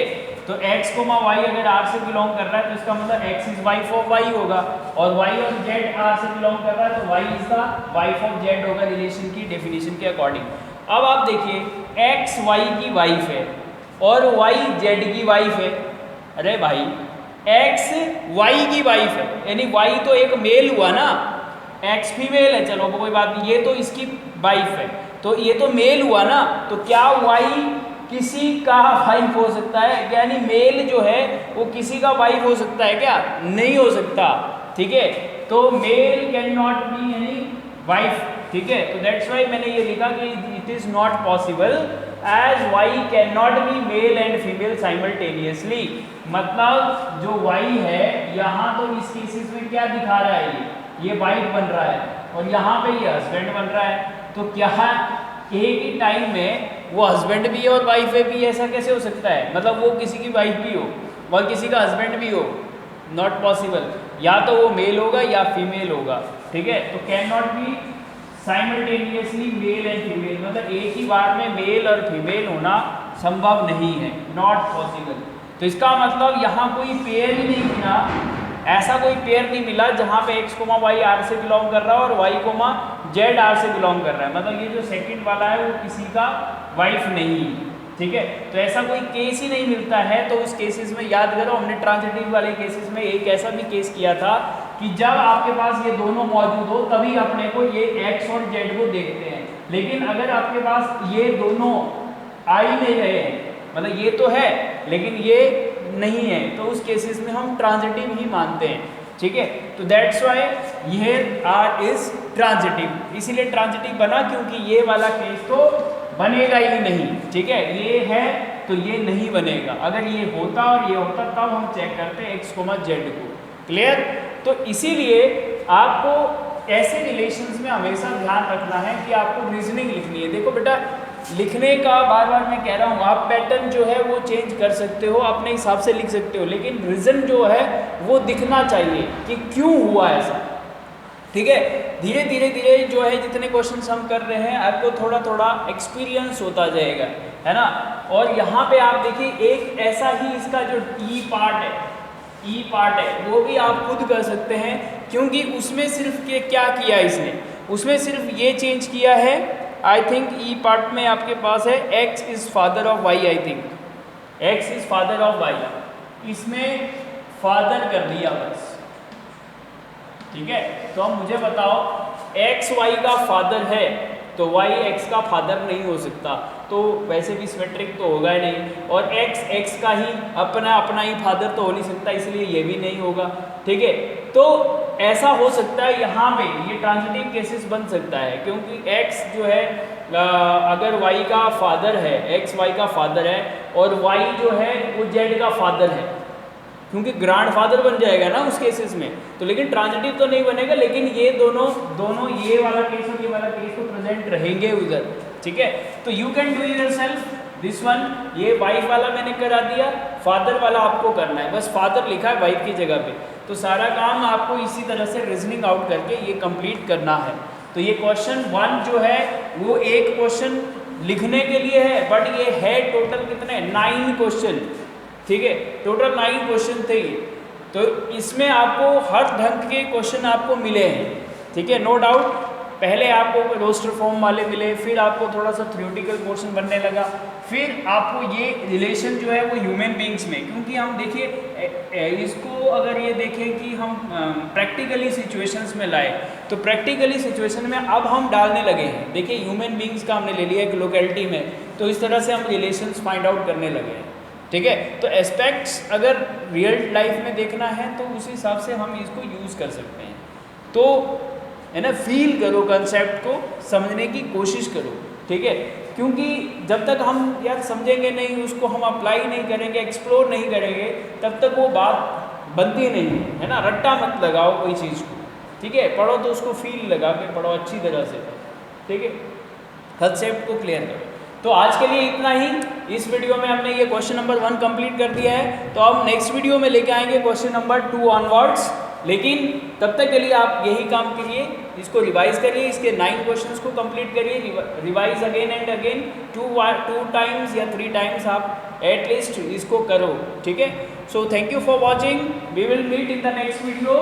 तो x, y अगर R से बिलोंग कर रहा है तो इसका मतलब x is wife of y होगा, और y और z R से बिलोंग कर रहा है तो y is the wife of z होगा रिलेशन की डेफिनेशन के अकॉर्डिंग। अब आप देखिए x y की वाइफ है और y z की वाइफ है। अरे भाई x y की वाइफ है, यानी y तो एक मेल हुआ ना, x फीमेल है, चलो कोई बात नहीं, ये तो इसकी वाइफ है, तो ये तो मेल हुआ ना, तो क्या y किसी का वाइफ हो सकता है? यानी मेल जो है वो किसी का वाइफ हो सकता है क्या? नहीं हो सकता, ठीक है। तो male can not be any wife, ठीक है। तो दैट्स वाई मैंने ये लिखा कि it is not possible as y can not be male and female simultaneously. मतलब जो y है यहाँ तो इस केसेस में क्या दिखा रहा है, ये वाइफ बन रहा है और यहाँ पे ये हस्बैंड बन रहा है। तो क्या एक ही टाइम में वो हस्बैंड भी है और वाइफ भी, ऐसा कैसे हो सकता है? मतलब वो किसी की वाइफ भी हो और किसी का हस्बैंड भी हो, नॉट पॉसिबल। या तो वो मेल होगा या फीमेल होगा, ठीक है। तो can not B simultaneously mail and female, मतलब एक ही बार में मेल और फीमेल होना संभव नहीं है, नॉट पॉसिबल। तो इसका मतलब यहाँ कोई पेयर ही नहीं मिला, ऐसा कोई पेयर नहीं मिला जहाँ पे x, y R से बिलोंग कर रहा है और y, z R से बिलोंग कर रहा है। मतलब ये जो सेकंड वाला है वो किसी का वाइफ नहीं, ठीक है। तो ऐसा कोई केस ही नहीं मिलता है। तो उस केसेस में याद करो, हमने ट्रांजिटिव वाले केसेस में एक ऐसा भी केस किया था कि जब आपके पास ये दोनों मौजूद हो तभी अपने को ये x और z को देखते हैं, लेकिन अगर आपके पास ये दोनों आ ही नहीं रहे हैं, मतलब ये तो है लेकिन ये नहीं है, तो उस केसेस में हम ट्रांजिटिव ही मानते हैं, ठीक है। तो दैट्स वाई ये R इज ट्रांजिटिव, इसीलिए ट्रांजिटिव बना क्योंकि ये वाला केस तो बनेगा ही नहीं, ठीक है। ये है तो ये नहीं बनेगा, अगर ये होता और ये होता तब हम चेक करते x, z को। क्लियर? तो इसीलिए आपको ऐसे रिलेशंस में हमेशा ध्यान रखना है कि आपको रीजनिंग लिखनी है। देखो बेटा लिखने का बार बार मैं कह रहा हूँ, आप पैटर्न जो है वो चेंज कर सकते हो, अपने हिसाब से लिख सकते हो, लेकिन रीज़न जो है वो दिखना चाहिए कि क्यों हुआ ऐसा। ठीक है, धीरे धीरे जो है जितने क्वेश्चंस हम कर रहे हैं आपको थोड़ा थोड़ा एक्सपीरियंस होता जाएगा, है ना। और यहाँ पे आप देखिए एक ऐसा ही इसका जो ई पार्ट है वो भी आप खुद कर सकते हैं, क्योंकि उसमें सिर्फ के क्या किया इसने, उसमें सिर्फ ये चेंज किया है। आई थिंक ई पार्ट में आपके पास है x is father of y, I think x is father of y, इसमें फादर कर दिया बस। ठीक है, तो अब मुझे बताओ x y का फादर है तो y x का फादर नहीं हो सकता, तो वैसे भी सिमेट्रिक तो होगा ही नहीं, और x का ही अपना ही फादर तो हो नहीं सकता, इसलिए ये भी नहीं होगा। ठीक है, तो ऐसा हो सकता है यहाँ पे ये ट्रांजिटिव केसेस बन सकता है, क्योंकि x जो है अगर y का फादर है, x y का फादर है, और y जो है वो z का फादर है, क्योंकि ग्रैंड फादर बन जाएगा ना उस केसेस में, तो लेकिन ट्रांजिटिव तो नहीं बनेगा, लेकिन ये दोनों ये वाला केस और ये वाला केस तो प्रेजेंट रहेंगे उधर। ठीक है, तो you can do yourself this one, ये वाइफ वाला मैंने करा दिया, फादर वाला आपको करना है, बस फादर लिखा है वाइफ की जगह पे, तो सारा काम आपको इसी तरह से रीजनिंग आउट करके ये कंप्लीट करना है। तो ये क्वेश्चन 1 जो है वो एक क्वेश्चन लिखने के लिए है, बट ये है टोटल कितने 9 क्वेश्चन। ठीक है, टोटल 9 क्वेश्चन थे ये, तो इसमें आपको हर ढंग के क्वेश्चन आपको मिले हैं। ठीक है, नो डाउट, पहले आपको रोस्टर फॉर्म वाले मिले, फिर आपको थोड़ा सा थ्योरेटिकल पोर्शन बनने लगा, फिर आपको ये रिलेशन जो है वो ह्यूमन बींग्स में, क्योंकि हम देखिए इसको अगर ये देखें कि हम प्रैक्टिकली सिचुएशंस में लाए, तो प्रैक्टिकली सिचुएशन में अब हम डालने लगे हैं। देखिए ह्यूमन बींग्स का हमने ले लिया एक लोकेलिटी में, तो इस तरह से हम रिलेशंस फाइंड आउट करने लगे हैं। ठीक है, तो एस्पेक्ट्स अगर रियल लाइफ में देखना है तो उस हिसाब से हम इसको यूज़ कर सकते हैं। तो है ना, फील करो, कंसेप्ट को समझने की कोशिश करो। ठीक है, क्योंकि जब तक हम यार समझेंगे नहीं, उसको हम अप्लाई नहीं करेंगे, एक्सप्लोर नहीं करेंगे, तब तक वो बात बनती नहीं है ना। रट्टा मत लगाओ कोई चीज़ को, ठीक है, पढ़ो तो उसको फील लगा के पढ़ो अच्छी तरह से। ठीक है, कंसेप्ट को क्लियर करो। तो आज के लिए इतना ही। इस वीडियो में हमने ये क्वेश्चन नंबर 1 कंप्लीट कर दिया है, तो अब नेक्स्ट वीडियो में लेके आएंगे क्वेश्चन नंबर 2 ऑनवर्ड्स। लेकिन तब तक के लिए आप यही काम करिए, इसको रिवाइज करिए, इसके 9 क्वेश्चंस को कंप्लीट करिए, revise again and again 2 times या 3 टाइम्स आप एटलीस्ट इसको करो। ठीक है, so thank you for watching, we will meet in the next video.